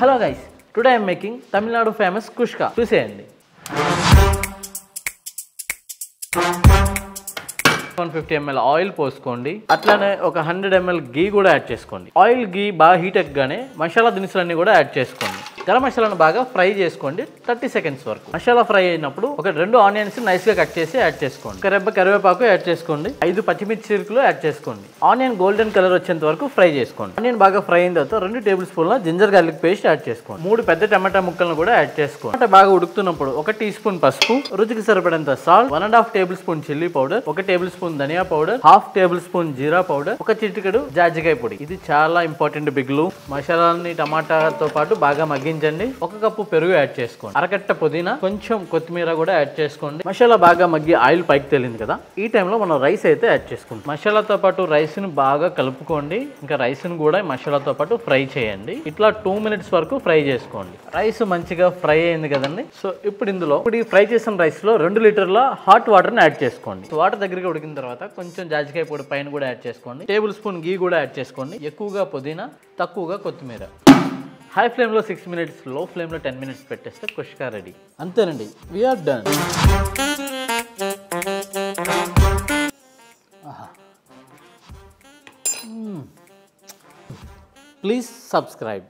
Hello guys, today I am making Tamil Nadu famous kushka. చూసేయండి. 150 ml oil పోసుకోండి. అట్లానే ఒక 100 ml ఘీ కూడా యాడ్ చేసుకోండి. ఆయిల్ ఘీ బాగా హీట్ ఎక్కగానే మసాలా దినుసులన్నీ కూడా యాడ్ చేసుకోండి. గరం మసాలాను బాగా ఫ్రై చేసుకోండి 30 సెకండ్స్ వరకు. మసాలా ఫ్రై అయినప్పుడు ఒక 2 ఆనియన్స్ నైస్ గా కట్ చేసి యాడ్ చేసుకోండి. ఒక రెబ్బ కరివేపాకు యాడ్ చేసుకోండి. 5 పచ్చిమిర్చి చిరుకులు యాడ్ చేసుకోండి. ఆనియన్ గోల్డెన్ కలర్ వచ్చేంత వరకు ఫ్రై చేసుకోండి. ఆనియన్ బాగా ఫ్రై అయిన తర్వాత 2 టేబుల్ స్పూన్ల జింజర్ గార్లిక్ పేస్ట్ యాడ్ చేసుకోండి. 3 పెద్ద టమాటా ముక్కలను కూడా యాడ్ చేసుకోండి. టమాటా బాగా ఉడుకుతున్నప్పుడు 1 టీ స్పూన్ పసుపు, రుచికి సరిపడేంత salt, 1.5 tablespoon chilli powder, 1 tablespoon ధనియా పౌడర్, 1/2 టేబుల్ స్పూన్ జీరా పౌడర్, 1 చిటికెడు జాజికాయ పొడి. ఇది చాలా ఇంపార్టెంట్ బిగ్లు. మసాలాని టమాటాతో పాటు బాగా మగ్గించండి. 1 కప్పు పెరుగు యాడ్ చేసుకోండి. అరకట్ట పుదీనా, కొంచెం కొత్తిమీర కూడా యాడ్ చేసుకోండి. మసాలా బాగా మగ్గి ఆయిల్ పైకి తేలింది కదా, ఈ టైంలో మనం రైస్ అయితే యాడ్ చేసుకుంటాం. మసాలాతో పాటు రైస్ ని బాగా కలుపుకోండి. ఇంకా రైస్ ని కూడా మసాలాతో పాటు ఫ్రై చేయండి. ఇట్లా 2 మినిట్స్ వరకు ఫ్రై చేసుకోండి. రైస్ మంచిగా ఫ్రై అయింది కదండి. సో ఇప్పుడు ఈ ఫ్రై చేసిన రైస్ లో 2 లీటర్ల హాట్ వాటర్ ని యాడ్ చేసుకోండి. వాటర్ దగ్గరికి ఉడికిన తర్వాత కొంచెం జాజికాయ పొడి పైన కూడా యాడ్ చేసుకోండి. టేబుల్ స్పూన్ ఘీ కూడా యాడ్ చేసుకోండి. ఎక్కువగా పుదీనా, తక్కువగా కొత్తిమీర. హై ఫ్లేమ్లో 6 మినిట్స్, లో ఫ్లేమ్లో 10 మినిట్స్ పెట్టేస్తే కుష్కా రెడీ. అంతేనండి, వీఆర్ డన్. Please subscribe.